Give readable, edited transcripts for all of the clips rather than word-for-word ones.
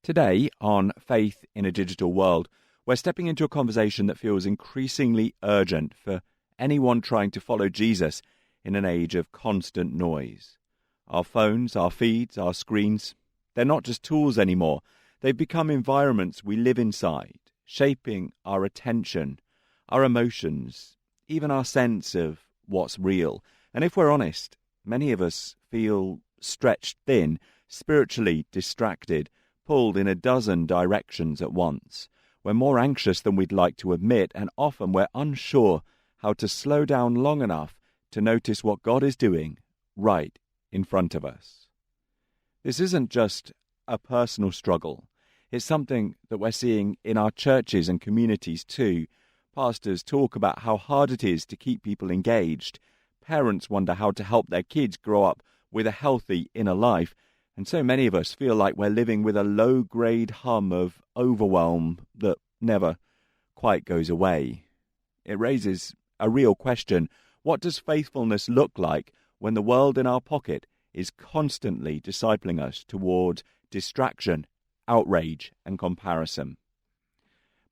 Today, on Faith in a Digital World, we're stepping into a conversation that feels increasingly urgent for anyone trying to follow Jesus in an age of constant noise. Our phones, our feeds, our screens, they're not just tools anymore. They've become environments we live inside, shaping our attention, our emotions, even our sense of what's real. And if we're honest, many of us feel stretched thin, spiritually distracted, pulled in a dozen directions at once. We're more anxious than we'd like to admit, and often we're unsure how to slow down long enough to notice what God is doing right in front of us. This isn't just a personal struggle. It's something that we're seeing in our churches and communities too. Pastors talk about how hard it is to keep people engaged. Parents wonder how to help their kids grow up with a healthy inner life. And so many of us feel like we're living with a low-grade hum of overwhelm that never quite goes away. It raises a real question. What does faithfulness look like when the world in our pocket is constantly discipling us towards distraction, outrage, and comparison?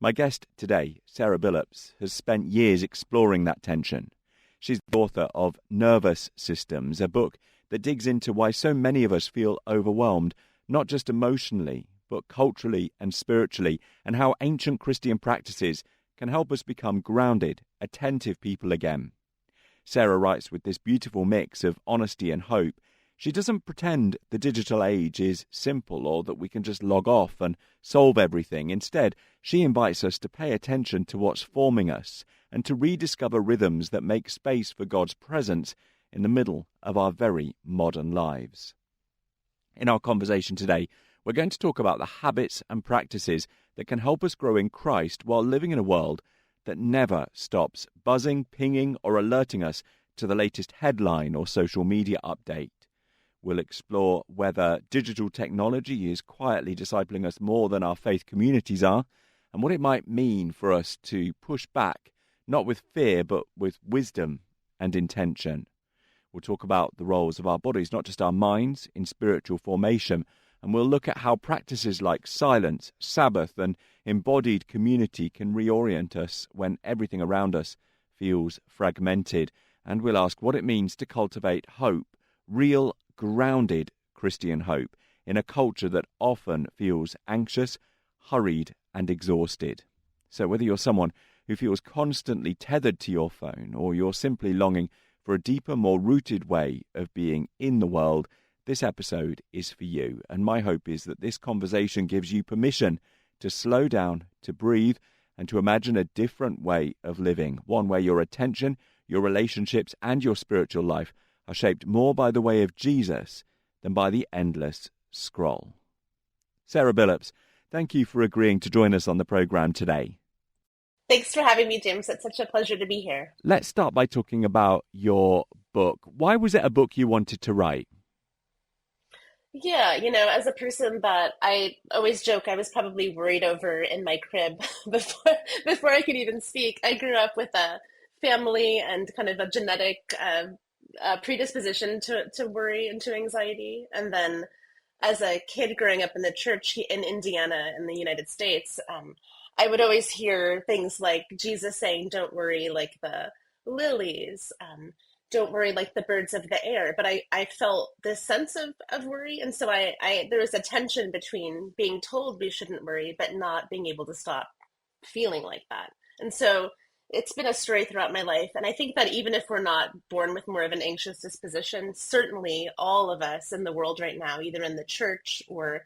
My guest today, Sara Billups, has spent years exploring that tension. She's the author of Nervous Systems, a book that digs into why so many of us feel overwhelmed, not just emotionally, but culturally and spiritually, and how ancient Christian practices can help us become grounded, attentive people again. Sara writes with this beautiful mix of honesty and hope. She doesn't pretend the digital age is simple or that we can just log off and solve everything. Instead, she invites us to pay attention to what's forming us and to rediscover rhythms that make space for God's presence in the middle of our very modern lives. In our conversation today, we're going to talk about the habits and practices that can help us grow in Christ while living in a world that never stops buzzing, pinging, or alerting us to the latest headline or social media update. We'll explore whether digital technology is quietly discipling us more than our faith communities are, and what it might mean for us to push back, not with fear, but with wisdom and intention. We'll talk about the roles of our bodies, not just our minds, in spiritual formation. And we'll look at how practices like silence, Sabbath, and embodied community can reorient us when everything around us feels fragmented. And we'll ask what it means to cultivate hope, real, grounded Christian hope, in a culture that often feels anxious, hurried, and exhausted. So whether you're someone who feels constantly tethered to your phone, or you're simply longing for a deeper, more rooted way of being in the world, this episode is for you. And my hope is that this conversation gives you permission to slow down, to breathe, and to imagine a different way of living, one where your attention, your relationships, and your spiritual life are shaped more by the way of Jesus than by the endless scroll. Sara Billups, thank you for agreeing to join us on the program today. Thanks for having me, James. It's such a pleasure to be here. Let's start by talking about your book. Why was it a book you wanted to write? Yeah, as a person that I always joke I was probably worried over in my crib before I could even speak. I grew up with a family and kind of a genetic predisposition to worry and to anxiety. And then as a kid growing up in the church in Indiana in the United States, I would always hear things like Jesus saying, "Don't worry like the lilies, don't worry like the birds of the air." But I felt this sense of worry. And so there was a tension between being told we shouldn't worry, but not being able to stop feeling like that. And so it's been a story throughout my life. And I think that even if we're not born with more of an anxious disposition, certainly all of us in the world right now, either in the church or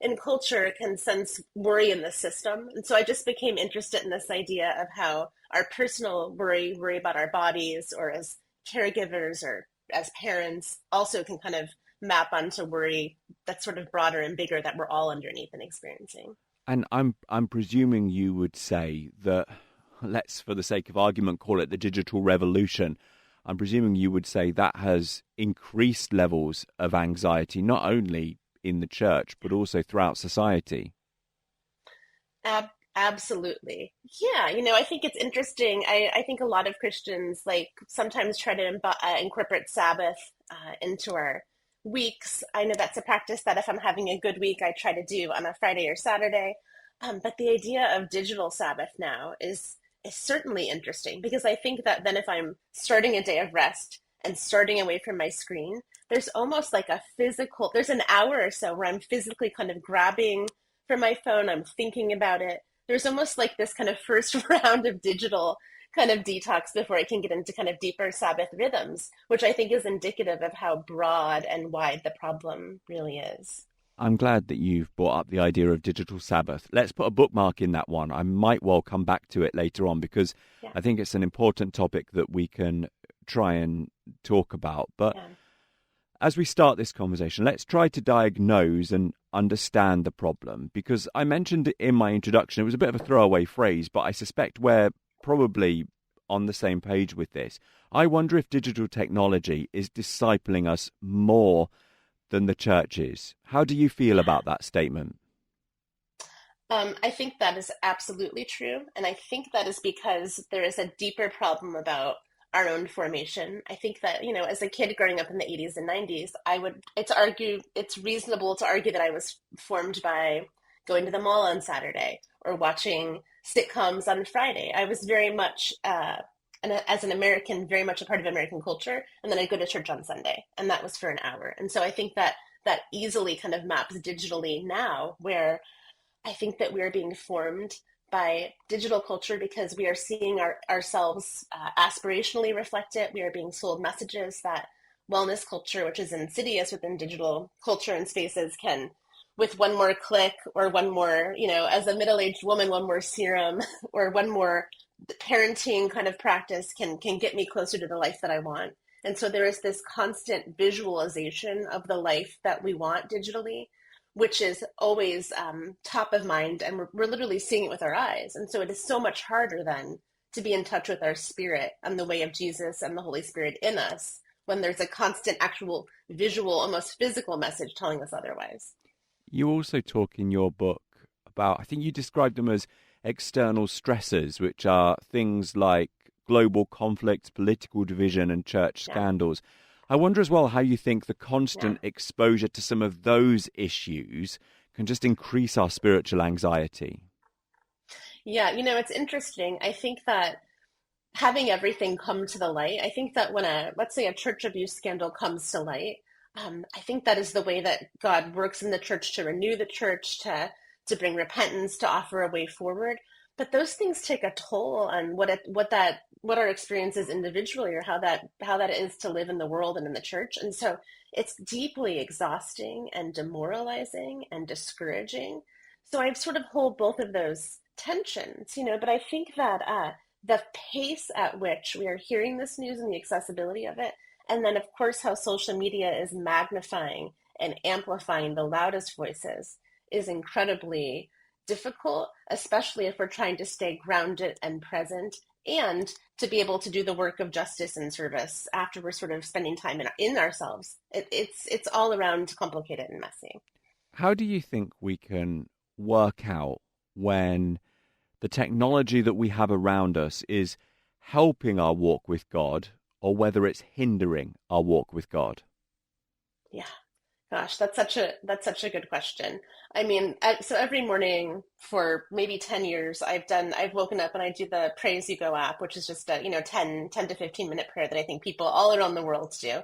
in culture, can sense worry in the system. And so I just became interested in this idea of how our personal worry about our bodies, or as caregivers or as parents, also can kind of map onto worry that's sort of broader and bigger that we're all underneath and experiencing. And I'm presuming you would say that, let's for the sake of argument call it the digital revolution. I'm presuming you would say that has increased levels of anxiety, not only in the church, but also throughout society. Absolutely. Yeah, I think it's interesting. I think a lot of Christians sometimes try to incorporate Sabbath into our weeks. I know that's a practice that if I'm having a good week, I try to do on a Friday or Saturday. But the idea of digital Sabbath now is certainly interesting because I think that then if I'm starting a day of rest and starting away from my screen, there's almost like a physical, there's an hour or so where I'm physically kind of grabbing for my phone, I'm thinking about it. There's almost like this kind of first round of digital kind of detox before I can get into kind of deeper Sabbath rhythms, which I think is indicative of how broad and wide the problem really is. I'm glad that you've brought up the idea of digital Sabbath. Let's put a bookmark in that one. I might well come back to it later on because Yeah, I think it's an important topic that we can try and talk about. But yeah, as we start this conversation, let's try to diagnose and understand the problem because I mentioned it in my introduction. It was a bit of a throwaway phrase, but I suspect we're probably on the same page with this. I wonder if digital technology is discipling us more than the church is. How do you feel yeah. about that statement? I think that is absolutely true. And I think that is because there is a deeper problem about our own formation. I think that, as a kid growing up in the 80s and 90s, it's reasonable to argue that I was formed by going to the mall on Saturday or watching sitcoms on Friday. I was very much, as an American, very much a part of American culture. And then I'd go to church on Sunday, and that was for an hour. And so I think that that easily kind of maps digitally now, where I think that we're being formed by digital culture because we are seeing ourselves aspirationally reflect it. We are being sold messages that wellness culture, which is insidious within digital culture and spaces, can, with one more click or one more, as a middle-aged woman, one more serum or one more parenting kind of practice can get me closer to the life that I want. And so there is this constant visualization of the life that we want digitally, which is always top of mind, and we're literally seeing it with our eyes. And so it is so much harder then to be in touch with our spirit and the way of Jesus and the Holy Spirit in us when there's a constant, actual, visual, almost physical message telling us otherwise. You also talk in your book about, I think you described them as external stressors, which are things like global conflicts, political division, and church Yeah, scandals. I wonder as well how you think the yeah. constant exposure to some of those issues can just increase our spiritual anxiety. Yeah, it's interesting. I think that having everything come to the light, I think that when let's say a church abuse scandal comes to light, I think that is the way that God works in the church to renew the church, to bring repentance, to offer a way forward. But those things take a toll on what our experience is individually, or how that is to live in the world and in the church. And so it's deeply exhausting and demoralizing and discouraging. So I sort of hold both of those tensions, but I think that the pace at which we are hearing this news and the accessibility of it, and then, of course, how social media is magnifying and amplifying the loudest voices is incredibly difficult, especially if we're trying to stay grounded and present and to be able to do the work of justice and service after we're sort of spending time in ourselves. It's all around complicated and messy. How do you think we can work out when the technology that we have around us is helping our walk with God or whether it's hindering our walk with God? Yeah. Gosh, that's such a good question. I mean, so every morning for maybe 10 years, I've woken up and I do the Praise You Go app, which is just a, 10 to 15-minute prayer that I think people all around the world do.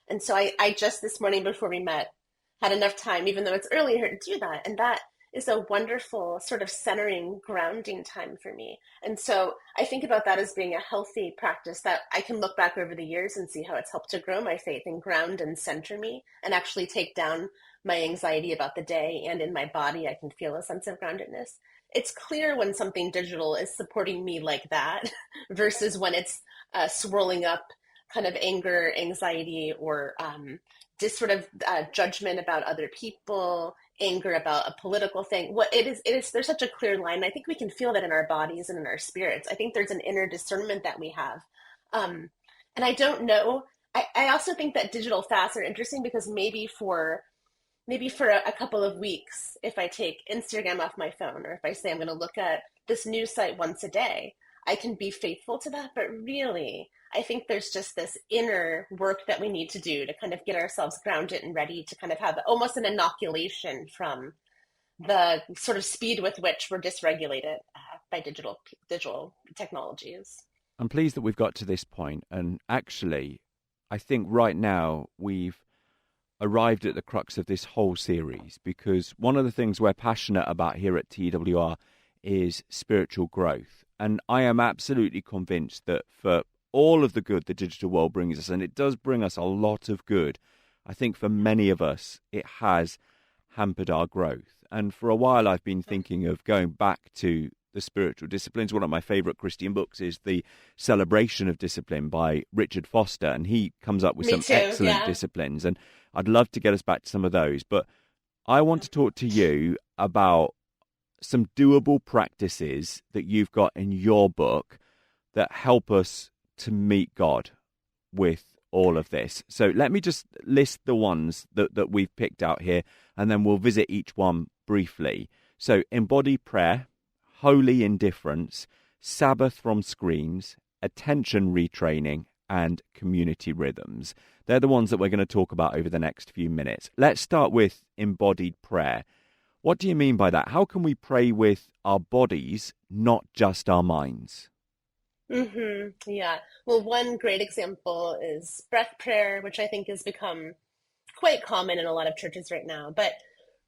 And so I just this morning before we met had enough time, even though it's early here, to do that. And that is a wonderful sort of centering, grounding time for me. And so I think about that as being a healthy practice that I can look back over the years and see how it's helped to grow my faith and ground and center me and actually take down my anxiety about the day. And in my body, I can feel a sense of groundedness. It's clear when something digital is supporting me like that versus when it's swirling up kind of anger, anxiety, or just sort of judgment about other people, anger about a political thing. What it is, there's such a clear line. I think we can feel that in our bodies and in our spirits. I think there's an inner discernment that we have. Um, and I don't know. I also think that digital fasts are interesting because maybe for a couple of weeks, if I take Instagram off my phone, or if I say I'm going to look at this news site once a day, I can be faithful to that. But really, I think there's just this inner work that we need to do to kind of get ourselves grounded and ready to kind of have almost an inoculation from the sort of speed with which we're dysregulated by digital technologies. I'm pleased that we've got to this point, and actually, I think right now we've arrived at the crux of this whole series, because one of the things we're passionate about here at TWR is spiritual growth. And I am absolutely convinced that for all of the good the digital world brings us, and it does bring us a lot of good, I think for many of us it has hampered our growth. And for a while I've been thinking of going back to the spiritual disciplines. One of my favorite Christian books is The Celebration of Discipline by Richard Foster, and he comes up with Me some too, excellent yeah. disciplines, and I'd love to get us back to some of those. But I want to talk to you about some doable practices that you've got in your book that help us to meet God with all of this. So let me just list the ones that we've picked out here, and then we'll visit each one briefly. So embodied prayer, holy indifference, Sabbath from screens, attention retraining, and community rhythms. They're the ones that we're going to talk about over the next few minutes. Let's start with embodied prayer. What do you mean by that? How can we pray with our bodies, not just our minds? Yeah. Well, one great example is breath prayer, which I think has become quite common in a lot of churches right now. But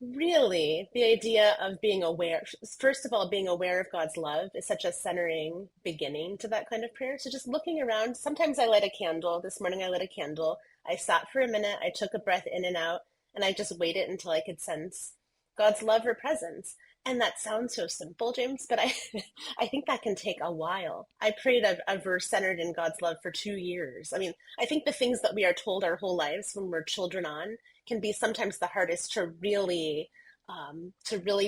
really, the idea of being aware, first of all, being aware of God's love is such a centering beginning to that kind of prayer. So just looking around, sometimes I light a candle. This morning I lit a candle. I sat for a minute, I took a breath in and out, and I just waited until I could sense God's love or presence. And that sounds so simple, James, but I think that can take a while. I prayed a verse centered in God's love for 2 years. I mean, I think the things that we are told our whole lives when we're children on can be sometimes the hardest to really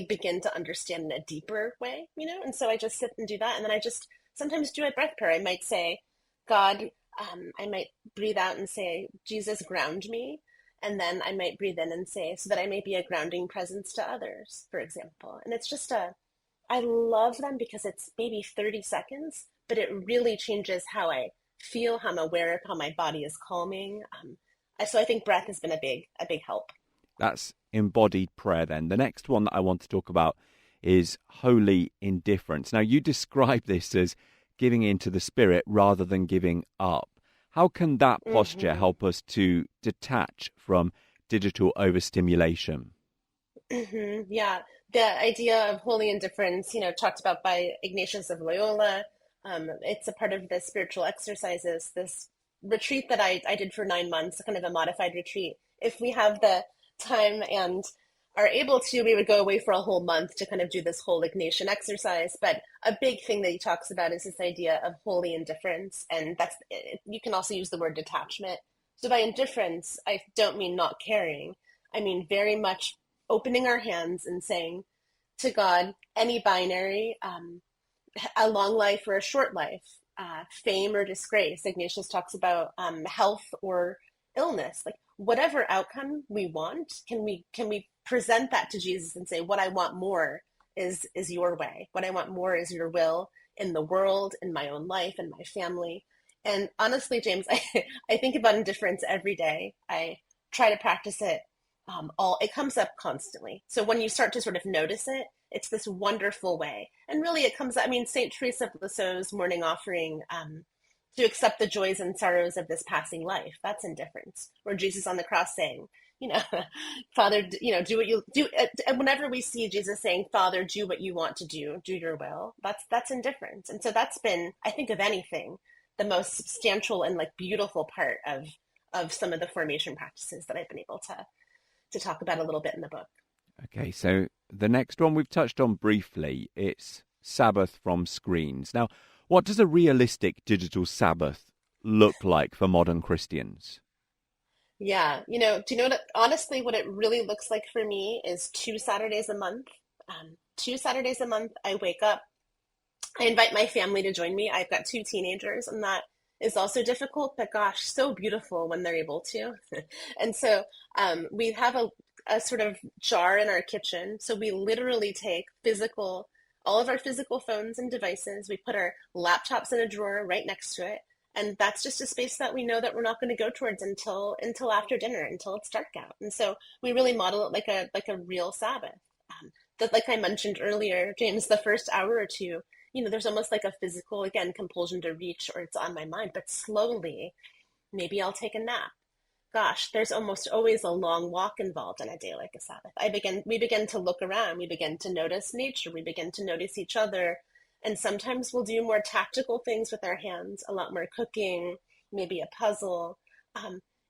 begin to understand in a deeper way, you know? And so I just sit and do that. And then I just sometimes do a breath prayer. I might say, God, I might breathe out and say, Jesus, ground me. And then I might breathe in and say, so that I may be a grounding presence to others, for example. And it's just I love them because it's maybe 30 seconds, but it really changes how I feel, how I'm aware of how my body is calming. So I think breath has been a big help. That's embodied prayer then. The next one that I want to talk about is holy indifference. Now, you describe this as giving into the Spirit rather than giving up. How can that posture hmm help us to detach from digital overstimulation? Yeah, the idea of holy indifference, talked about by Ignatius of Loyola. It's a part of the spiritual exercises, this retreat that I did for 9 months, kind of a modified retreat. If we have the time and are able to, we would go away for a whole month to kind of do this whole Ignatian exercise. But a big thing that he talks about is this idea of holy indifference. And you can also use the word detachment. So by indifference, I don't mean not caring. I mean very much opening our hands and saying to God, any binary, a long life or a short life, fame or disgrace. Ignatius talks about health or illness. Like whatever outcome we want, can we present that to Jesus and say, what I want more is your way. What I want more is your will in the world, in my own life, in my family. And honestly, James, I think about indifference every day. I try to practice it it comes up constantly. So when you start to sort of notice it, it's this wonderful way. And really it comes, I mean, St. Teresa of Lisieux's morning offering, to accept the joys and sorrows of this passing life. That's indifference. Or Jesus on the cross saying, you know, Father, do what you do. And whenever we see Jesus saying, Father, do what you want to do your will, that's indifference. And so that's been, I think of anything, the most substantial and like beautiful part of some of the formation practices that I've been able to talk about a little bit in the book. Okay, so the next one we've touched on briefly, it's Sabbath from screens. Now, what does a realistic digital Sabbath look like for modern Christians? Yeah, do you know what, honestly, what it really looks like for me is 2 Saturdays a month. 2 Saturdays a month, I wake up, I invite my family to join me. I've got two teenagers, and that is also difficult, but gosh, so beautiful when they're able to. And so we have a sort of jar in our kitchen. So we literally take physical all of our physical phones and devices. We put our laptops in a drawer right next to it. And that's just a space that we know that we're not going to go towards until after dinner, until it's dark out. And so we really model it like a real Sabbath. That, like I mentioned earlier, James, the first hour or two, there's almost like a physical, again, compulsion to reach, or it's on my mind. But slowly, maybe I'll take a nap. Gosh, there's almost always a long walk involved in a day like a Sabbath. We begin to look around, we begin to notice nature, we begin to notice each other, and sometimes we'll do more tactical things with our hands, a lot more cooking, maybe a puzzle.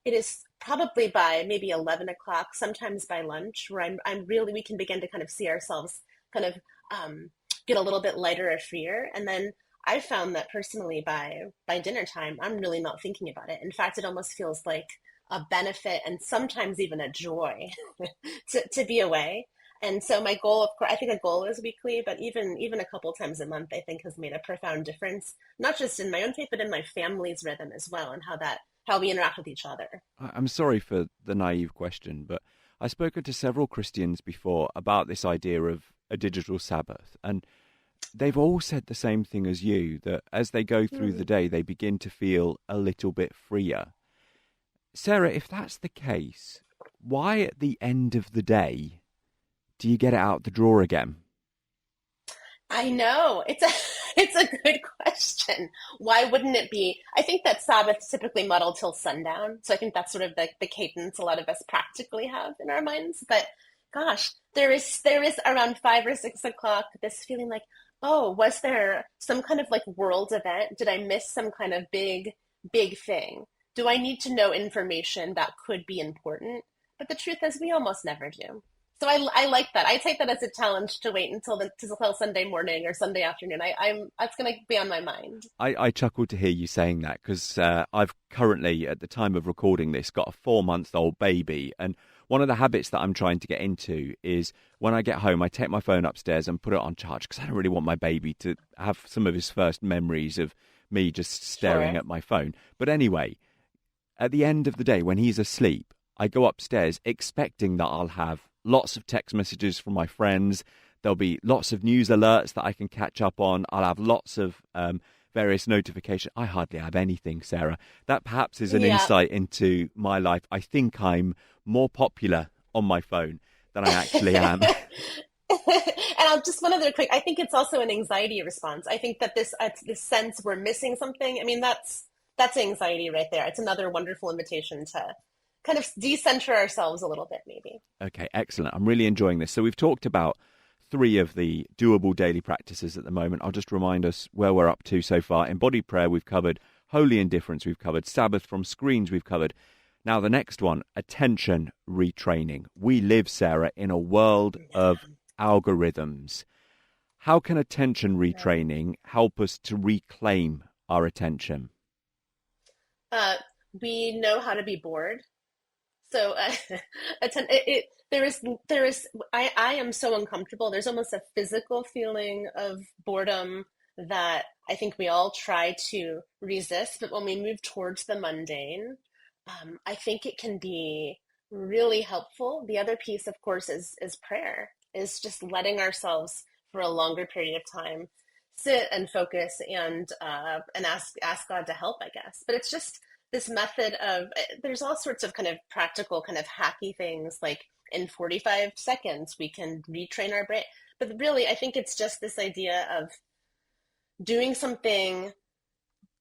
It is probably by maybe 11 o'clock, sometimes by lunch, where we can begin to kind of see ourselves kind of get a little bit lighter or freer. And then I found that personally by dinner time, I'm really not thinking about it. In fact, it almost feels like a benefit and sometimes even a joy to be away. And so my goal, of course, I think a goal is weekly, but even a couple times a month, I think has made a profound difference, not just in my own faith, but in my family's rhythm as well, and how we interact with each other. I'm sorry for the naive question, but I've spoken to several Christians before about this idea of a digital Sabbath, and they've all said the same thing as you, that as they go through the day, they begin to feel a little bit freer. Sarah, if that's the case, why at the end of the day do you get it out the drawer again? I know. It's a good question. Why wouldn't it be? I think that Sabbath's typically muddled till sundown. So I think that's sort of the cadence a lot of us practically have in our minds. But gosh, there is around 5 or 6 o'clock this feeling like, oh, was there some kind of like world event? Did I miss some kind of big thing? Do I need to know information that could be important? But the truth is we almost never do. So I like that. I take that as a challenge to wait until Sunday morning or Sunday afternoon. That's going to be on my mind. I chuckled to hear you saying that because I've currently, at the time of recording this, got a 4-month-old baby. And one of the habits that I'm trying to get into is when I get home, I take my phone upstairs and put it on charge because I don't really want my baby to have some of his first memories of me just staring at my phone. But anyway, at the end of the day, when he's asleep, I go upstairs expecting that I'll have lots of text messages from my friends. There'll be lots of news alerts that I can catch up on. I'll have lots of various notifications. I hardly have anything, Sarah. That perhaps is an insight into my life. I think I'm more popular on my phone than I actually am. And just one other quick, I think it's also an anxiety response. I think that this sense we're missing something, I mean, that's anxiety right there. It's another wonderful invitation to kind of decenter ourselves a little bit, maybe. Okay, excellent. I'm really enjoying this. So we've talked about 3 of the doable daily practices at the moment. I'll just remind us where we're up to so far. Embodied prayer, we've covered. Holy indifference, we've covered. Sabbath from screens, we've covered. Now the next one, attention retraining. We live, Sarah, in a world of algorithms. How can attention retraining help us to reclaim our attention? We know how to be bored. So I am so uncomfortable. There's almost a physical feeling of boredom that I think we all try to resist. But when we move towards the mundane, I think it can be really helpful. The other piece, of course, is prayer, is just letting ourselves for a longer period of time sit and focus and ask God to help, I guess. But it's just this method of, there's all sorts of kind of practical kind of hacky things, like in 45 seconds we can retrain our brain. But really, I think it's just this idea of doing something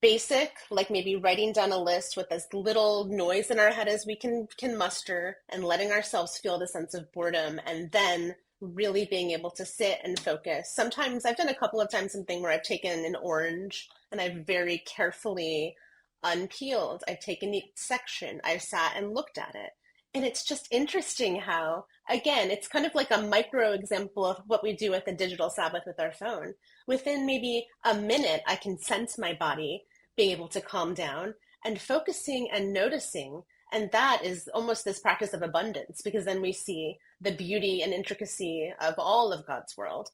basic, like maybe writing down a list with as little noise in our head as we can muster, and letting ourselves feel the sense of boredom, and then really being able to sit and focus. Sometimes I've done a couple of times something where I've taken an orange and I've very carefully unpeeled. I've taken each section. I've sat and looked at it. And it's just interesting how, again, it's kind of like a micro example of what we do with a digital Sabbath with our phone. Within maybe a minute, I can sense my body being able to calm down and focusing and noticing. And that is almost this practice of abundance, because then we see the beauty and intricacy of all of God's world.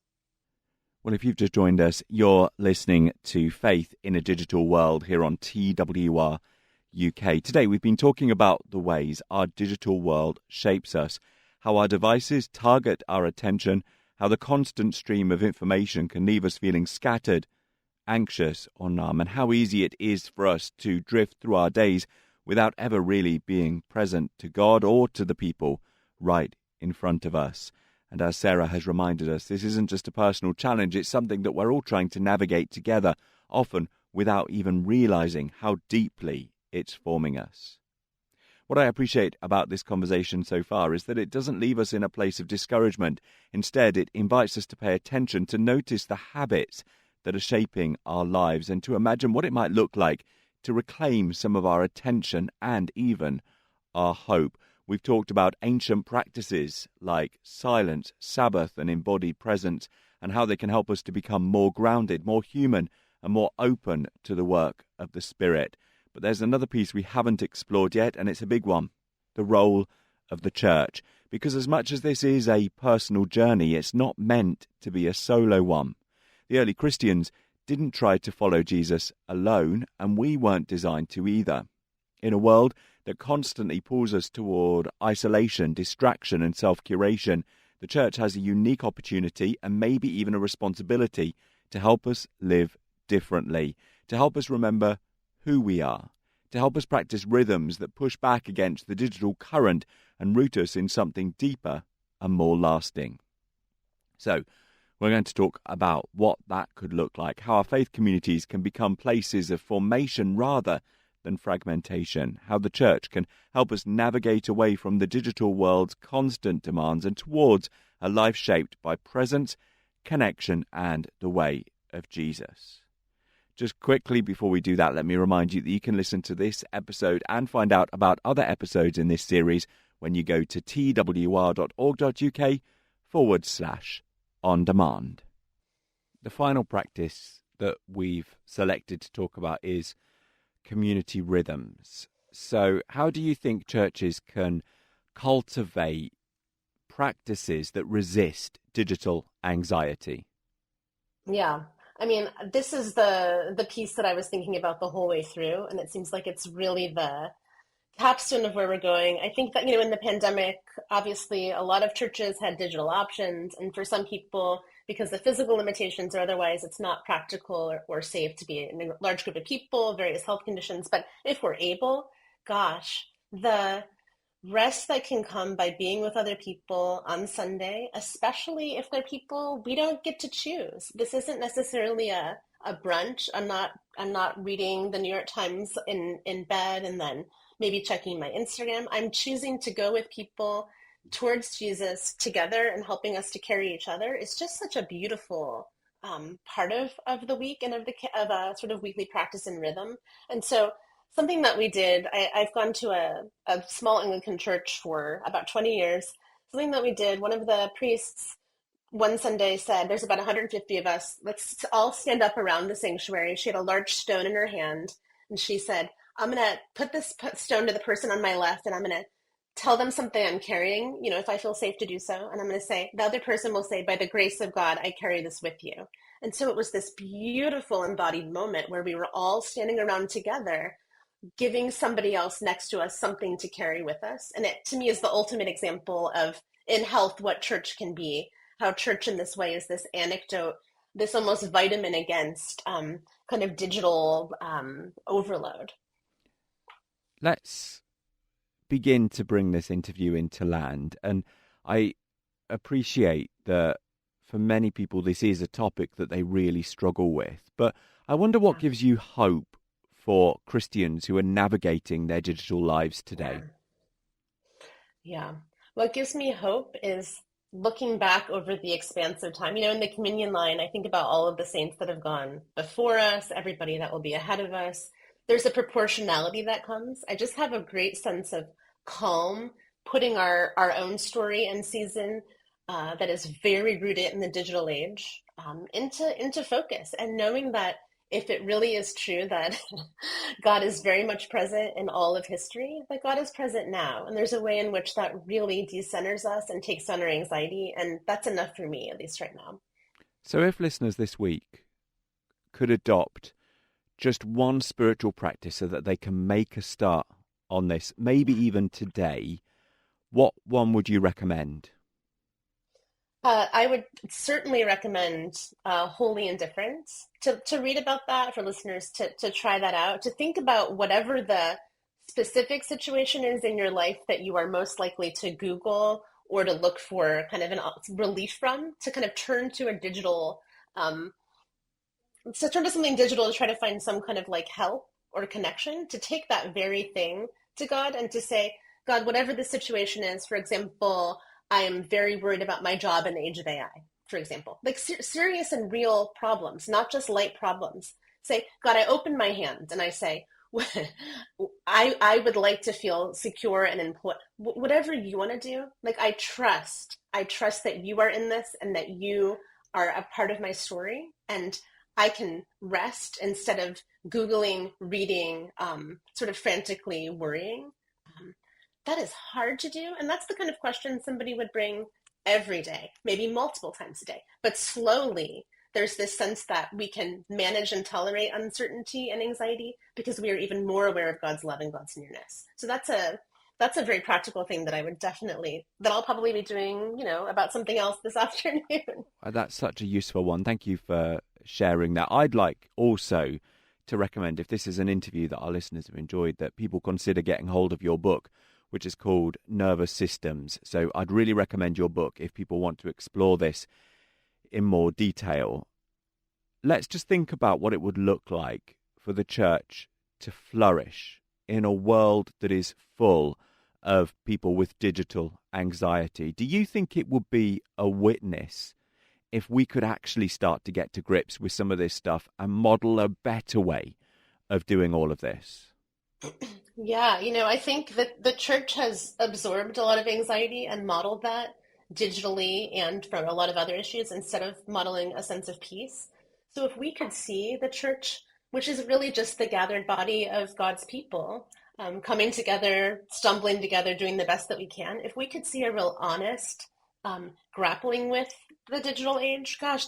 Well, if you've just joined us, you're listening to Faith in a Digital World here on TWR-UK. Today, we've been talking about the ways our digital world shapes us, how our devices target our attention, how the constant stream of information can leave us feeling scattered, anxious or numb, and how easy it is for us to drift through our days without ever really being present to God or to the people right in front of us. And as Sarah has reminded us, this isn't just a personal challenge, it's something that we're all trying to navigate together, often without even realizing how deeply it's forming us. What I appreciate about this conversation so far is that it doesn't leave us in a place of discouragement. Instead, it invites us to pay attention, to notice the habits that are shaping our lives, and to imagine what it might look like to reclaim some of our attention and even our hope. We've talked about ancient practices like silence, Sabbath, and embodied presence, and how they can help us to become more grounded, more human, and more open to the work of the Spirit. But there's another piece we haven't explored yet, and it's a big one: the role of the church. Because as much as this is a personal journey, it's not meant to be a solo one. The early Christians didn't try to follow Jesus alone, and we weren't designed to either. In a world that constantly pulls us toward isolation, distraction, and self-curation, the church has a unique opportunity and maybe even a responsibility to help us live differently, to help us remember who we are, to help us practice rhythms that push back against the digital current and root us in something deeper and more lasting. So, we're going to talk about what that could look like, how our faith communities can become places of formation rather than fragmentation, how the church can help us navigate away from the digital world's constant demands and towards a life shaped by presence, connection, and the way of Jesus. Just quickly before we do that, let me remind you that you can listen to this episode and find out about other episodes in this series when you go to twr.org.uk/on-demand. The final practice that we've selected to talk about is community rhythms. So how do you think churches can cultivate practices that resist digital anxiety? Yeah. I mean, this is the piece that I was thinking about the whole way through, and it seems like it's really the capstone of where we're going. I think that, in the pandemic, obviously a lot of churches had digital options, and for some people, because of physical limitations or otherwise, it's not practical or safe to be in a large group of people, various health conditions. But if we're able, gosh, the rest that can come by being with other people on Sunday, especially if they're people we don't get to choose. This isn't necessarily a brunch. I'm not reading the New York Times in bed and then maybe checking my Instagram. I'm choosing to go with people towards Jesus together, and helping us to carry each other is just such a beautiful part of the week and of a sort of weekly practice and rhythm. And so something that we did, I've gone to a small Anglican church for about 20 years. Something that we did, one of the priests one Sunday said, there's about 150 of us. Let's all stand up around the sanctuary. She had a large stone in her hand, and she said, I'm going to put this stone to the person on my left, and I'm going to tell them something I'm carrying, if I feel safe to do so. And I'm going to say, the other person will say, by the grace of God, I carry this with you. And so it was this beautiful embodied moment where we were all standing around together, giving somebody else next to us something to carry with us. And it, to me, is the ultimate example of, in health, what church can be, how church in this way is this anecdote, this almost vitamin against kind of digital overload. Let's begin to bring this interview into land. And I appreciate that for many people this is a topic that they really struggle with. But I wonder what gives you hope for Christians who are navigating their digital lives today. Yeah. What gives me hope is looking back over the expanse of time. In the communion line, I think about all of the saints that have gone before us, everybody that will be ahead of us. There's a proportionality that comes. I just have a great sense of calm, putting our own story and season that is very rooted in the digital age into focus, and knowing that if it really is true that God is very much present in all of history, that God is present now. And there's a way in which that really decenters us and takes down our anxiety. And that's enough for me, at least right now. So if listeners this week could adopt just one spiritual practice so that they can make a start on this, maybe even today, what one would you recommend? I would certainly recommend Holy Indifference to read about that, for listeners to try that out, to think about whatever the specific situation is in your life that you are most likely to Google or to look for kind of an relief from, to kind of turn to a digital, um, to turn to something digital to try to find some kind of like help or connection, to take that very thing to God and to say, God, whatever the situation is, for example, I am very worried about my job in the age of AI, for example, like serious and real problems, not just light problems. Say, God, I open my hand and I say, I would like to feel secure and employed. Whatever you want to do, like I trust that you are in this and that you are a part of my story, and I can rest instead of Googling, reading, sort of frantically worrying. Um, that is hard to do. And that's the kind of question somebody would bring every day, maybe multiple times a day. But slowly, there's this sense that we can manage and tolerate uncertainty and anxiety because we are even more aware of God's love and God's nearness. So that's a very practical thing that I would definitely, that I'll probably be doing, about something else this afternoon. That's such a useful one. Thank you for sharing that. I'd like also to recommend, if this is an interview that our listeners have enjoyed, that people consider getting hold of your book, which is called Nervous Systems. So I'd really recommend your book if people want to explore this in more detail. Let's just think about what it would look like for the church to flourish in a world that is full of people with digital anxiety. Do you think it would be a witness if we could actually start to get to grips with some of this stuff and model a better way of doing all of this? Yeah, I think that the church has absorbed a lot of anxiety and modeled that digitally and from a lot of other issues instead of modeling a sense of peace. So if we could see the church, which is really just the gathered body of God's people, coming together, stumbling together, doing the best that we can, if we could see a real honest grappling with the digital age, gosh,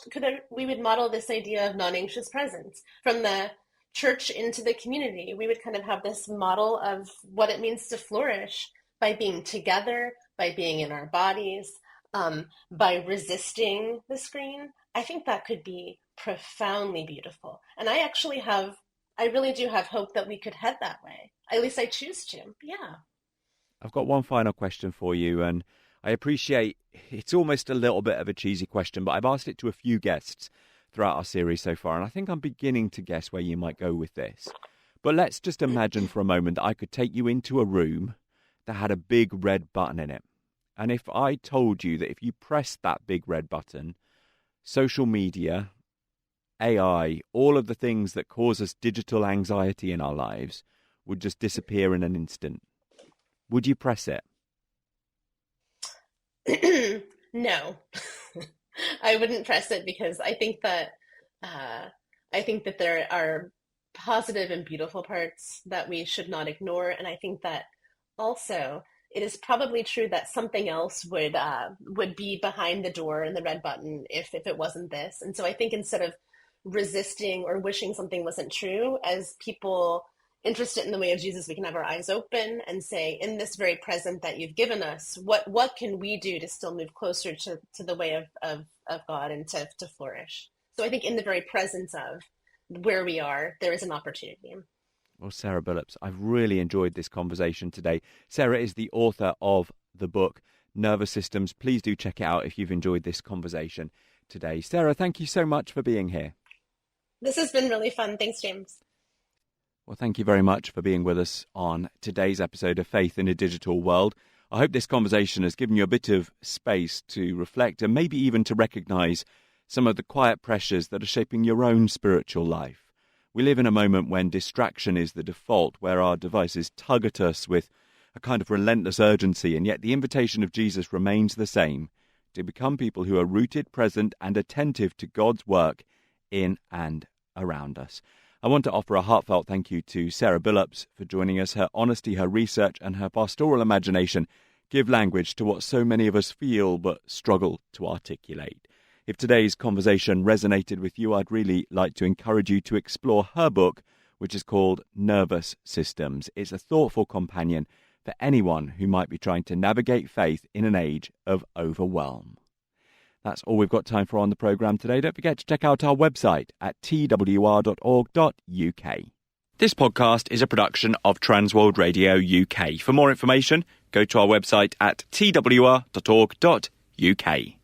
we would model this idea of non-anxious presence from the church into the community. We would kind of have this model of what it means to flourish by being together, by being in our bodies, by resisting the screen. I think that could be profoundly beautiful. And I really do have hope that we could head that way. At least I choose to. Yeah. I've got one final question for you, and I appreciate it's almost a little bit of a cheesy question, but I've asked it to a few guests throughout our series so far, and I think I'm beginning to guess where you might go with this. But let's just imagine for a moment that I could take you into a room that had a big red button in it. And if I told you that if you pressed that big red button, social media, AI, all of the things that cause us digital anxiety in our lives would just disappear in an instant, would you press it? No, I wouldn't press it because I think that there are positive and beautiful parts that we should not ignore, and I think that also it is probably true that something else would be behind the door in the red button if it wasn't this. And so I think instead of resisting or wishing something wasn't true, as people interested in the way of Jesus, we can have our eyes open and say, in this very present that you've given us, what can we do to still move closer to the way of God and to flourish? So I think in the very presence of where we are, there is an opportunity. Well, Sara Billups, I've really enjoyed this conversation today. Sara is the author of the book, Nervous Systems. Please do check it out if you've enjoyed this conversation today. Sara, thank you so much for being here. This has been really fun. Thanks, James. Well, thank you very much for being with us on today's episode of Faith in a Digital World. I hope this conversation has given you a bit of space to reflect and maybe even to recognise some of the quiet pressures that are shaping your own spiritual life. We live in a moment when distraction is the default, where our devices tug at us with a kind of relentless urgency, and yet the invitation of Jesus remains the same, to become people who are rooted, present and attentive to God's work in and around us. I want to offer a heartfelt thank you to Sara Billups for joining us. Her honesty, her research and her pastoral imagination give language to what so many of us feel but struggle to articulate. If today's conversation resonated with you, I'd really like to encourage you to explore her book, which is called Nervous Systems. It's a thoughtful companion for anyone who might be trying to navigate faith in an age of overwhelm. That's all we've got time for on the programme today. Don't forget to check out our website at twr.org.uk. This podcast is a production of Transworld Radio UK. For more information, go to our website at twr.org.uk.